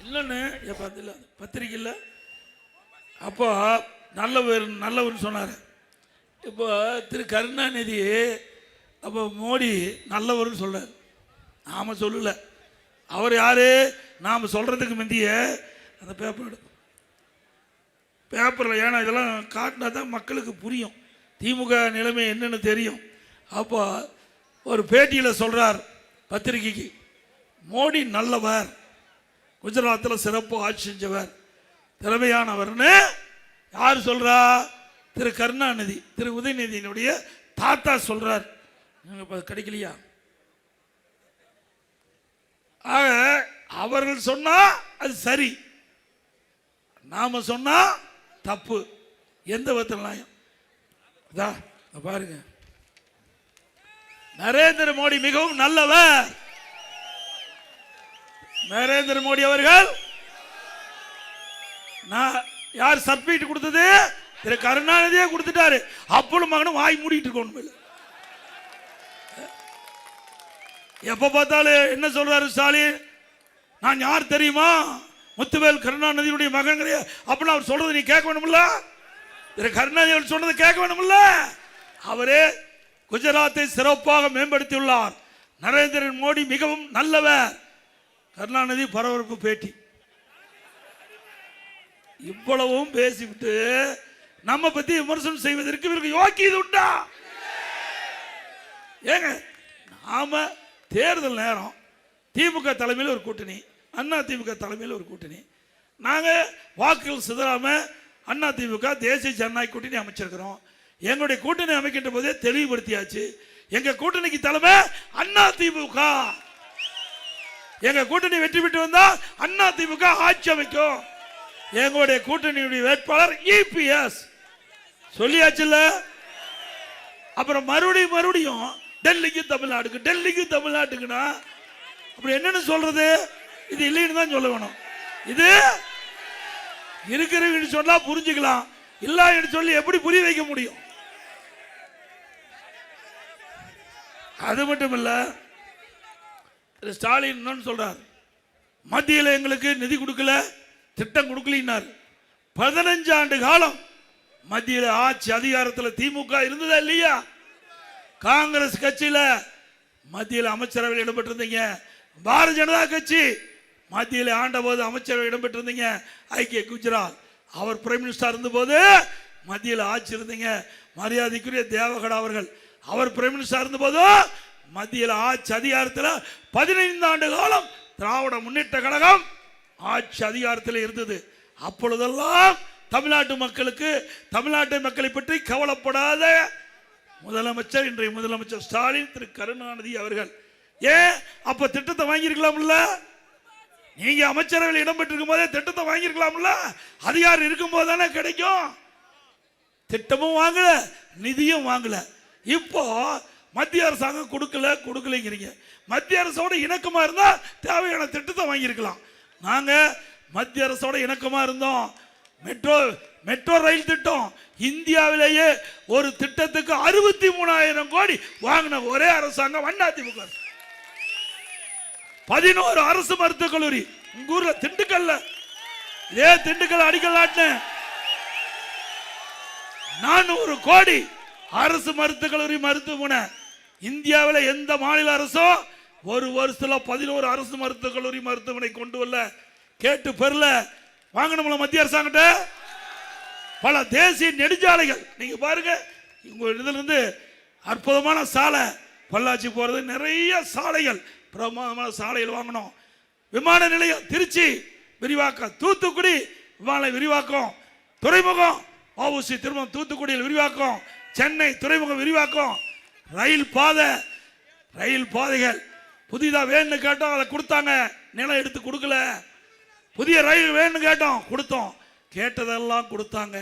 இல்லைன்னு பார்த்துல பத்திரிக்கையில் அப்போ நல்லவர்னு சொன்னார். இப்போ திரு கருணாநிதி அப்போ மோடி நல்லவர்னு சொல்கிறார். நாம் சொல்லலை. அவர் யார்? நாம் சொல்கிறதுக்கு முந்திய அந்த பேப்பரில் ஏன்னா இதெல்லாம் காட்டினா தான் மக்களுக்கு புரியும், திமுக நிலைமை என்னன்னு தெரியும். அப்போ ஒரு பேட்டியில் சொல்கிறார் பத்திரிகைக்கு, மோடி நல்லவர், குஜராத்தில் சிறப்பு ஆட்சி செஞ்சவர், திறமையானவர்னு யார் சொல்கிறா? திரு கருணாநிதி, திரு உதயநிதியினுடைய தாத்தா சொல்கிறார். இப்போ கிடைக்கலையா? ஆக அவர்கள் சொன்னா அது சரி, நாம சொன்னா தப்பு. எந்த விதத்தில் நியாயம்? பாருங்க, நரேந்திர மோடி மிகவும் நல்லவர். நரேந்திர மோடி அவர்கள் யார் சர்டிபிகேட் கொடுத்தது? திரு கருணாநிதியே கொடுத்துட்டாரு. அப்பளும் மகனும் வாய் மூடிட்டு இருக்கணும். எப்ப பார்த்தாலும் என்ன சொல்றாரு ஸ்டாலின்? நான் யார் தெரியுமா? முத்துவேல் கருணாநிதியுடைய மகன் கிடையாது. அப்படின்னா அவர் சொல்றது நீ கேட்க வேணும்ல? திரு கருணாநிதி அவர் சொன்னது கேட்க வேணும்ல? அவரே குஜராத்தை சிறப்பாக மேம்படுத்தியுள்ளார். நரேந்திர மோடி மிகவும் நல்லவர். கருணாநிதி பரபரப்பு பேட்டி. இவ்வளவும் பேசிவிட்டு நம்ம பத்தி விமர்சனம் செய்வதற்கு இவருக்கு யோக்கியது உண்டா? ஏங்க, நாம தேர்தல் நேரம் திமுக தலைமையில் ஒரு கூட்டணி, அண்ணா திமுக தலைமையில் ஒரு கூட்டணி, நாங்கள் வாக்குகள் சிதறாம அண்ணா திமுக தேசிய ஜனநாயக கூட்டணி அமைச்சிருக்கிறோம். எங்களுடைய கூட்டணி அமைக்கின்ற போதே தெளிவுபடுத்தியாச்சு. எங்க கூட்டணிக்கு தலைமை அண்ணா திமுக. எங்க கூட்டணி வெற்றி பெற்று வந்தா அண்ணா திமுக ஆட்சி அமைக்கும். எங்களுடைய கூட்டணியுடைய வேட்பாளர் இபிஎஸ் சொல்லியாச்சுல்ல. அப்புறம் மறுபடியும் டெல்லிக்கு தமிழ்நாட்டுக்குன்னா அப்படி என்னன்னு சொல்றது? இது இல்லைன்னு தான் சொல்ல வேணும். இது இருக்கிற சொன்னா புரிஞ்சுக்கலாம், இல்ல சொல்லி எப்படி புரிய வைக்க முடியும்? அது மட்டும் இல்ல, ஸ்டாலின் சொல்றார், மத்தியில் எங்களுக்கு நிதி கொடுக்கல, திட்டம் கொடுக்கலினார். 15 ஆண்டு காலம் மத்தியில் ஆட்சி அதிகாரத்தில் திமுக இருந்ததா இல்லையா? காங்கிரஸ் கட்சியில மத்தியில் அமைச்சரவையில் இடம்பெற்றிருந்தீங்க. பாரதிய ஜனதா கட்சி மத்தியில் ஆண்ட போது அமைச்சரவை இடம்பெற்றிருந்தீங்க. ஐக்கிய குஜராத் அவர் பிரைம் மினிஸ்டர் இருந்தபோது மத்தியில் ஆட்சி இருந்தீங்க. மரியாதைக்குரிய தேவகடா அவர்கள் அவர் பிரைம் மினிஸ்டர் இருந்தபோது மத்தியில் ஆட்சி அதிகாரத்தில் 15 ஆண்டு காலம் திராவிட முன்னேற்ற கழகம் ஆட்சி அதிகாரத்தில் இருந்தது. அப்பொழுதெல்லாம் தமிழ்நாட்டு மக்களுக்கு, தமிழ்நாட்டு மக்களை பற்றி கவலைப்படாத முதலமைச்சர் இன்றைய முதலமைச்சர் ஸ்டாலின் திரு கருணாநிதி அவர்கள். ஏன் அப்ப திட்டத்தை வாங்கியிருக்கலாம்ல? நீங்க அமைச்சரவையில் இடம்பெற்றிருக்கும் போதே திட்டத்தை வாங்கியிருக்கலாம்ல? அதிகாரம் இருக்கும் போது தானே கிடைக்கும். திட்டமும் வாங்கல, நிதியும் வாங்கல. இப்போ மத்திய அரசாங்கம் கொடுக்கலைங்கிறீங்க. மத்திய அரசோட இணக்கமா இருந்தா தேவையான திட்டத்தை வாங்கியிருக்கலாம். நாங்க மத்திய அரசோட இணக்கமா இருந்தோம். மெட்ரோ ரயில் திட்டம் இந்தியாவிலேயே ஒரு திட்டத்துக்கு 63,000 கோடி வாங்கின ஒரே அரசாங்கம் அதிமுக. 11 அரசு மருத்துவக் கல்லூரி உங்க ஊர்ல திண்டுக்கல்ல, இதே திண்டுக்கல் அடிக்கல் நாட்டின 400 கோடி அரசு மருத்துவக் கல்லூரி மருத்துவமனை. இந்தியாவில் எந்த மாநில அரசோ ஒரு வருஷத்துல 11 அரசு மருத்துவக் கல்லூரி மருத்துவமனை கொண்டு வரல, கேட்டு பெறல. வாங்கணும்ல மத்திய அரசாங்கிட்ட. பல தேசிய நெடுஞ்சாலைகள் நீங்க பாருங்க, இதுல இருந்து அற்புதமான சாலை, பொள்ளாச்சி போறது நிறைய சாலைகள், பிரமாதமான சாலைகள் வாங்கணும். விமான நிலையம் திருச்சி விரிவாக்கம், தூத்துக்குடி விமான விரிவாக்கம், துறைமுகம் வஉசி திருமணம் தூத்துக்குடியில் விரிவாக்கம், சென்னை துறைமுகம் விரிவாக்கம், ரயில் பாதைகள் புதிதா வேணும்னு கேட்டோம், அதை கொடுத்தாங்க. நிலம் எடுத்து கொடுக்கல. புதிய ரயில் வேணும்னு கேட்டோம், கொடுத்தோம். கேட்டதெல்லாம் கொடுத்தாங்க.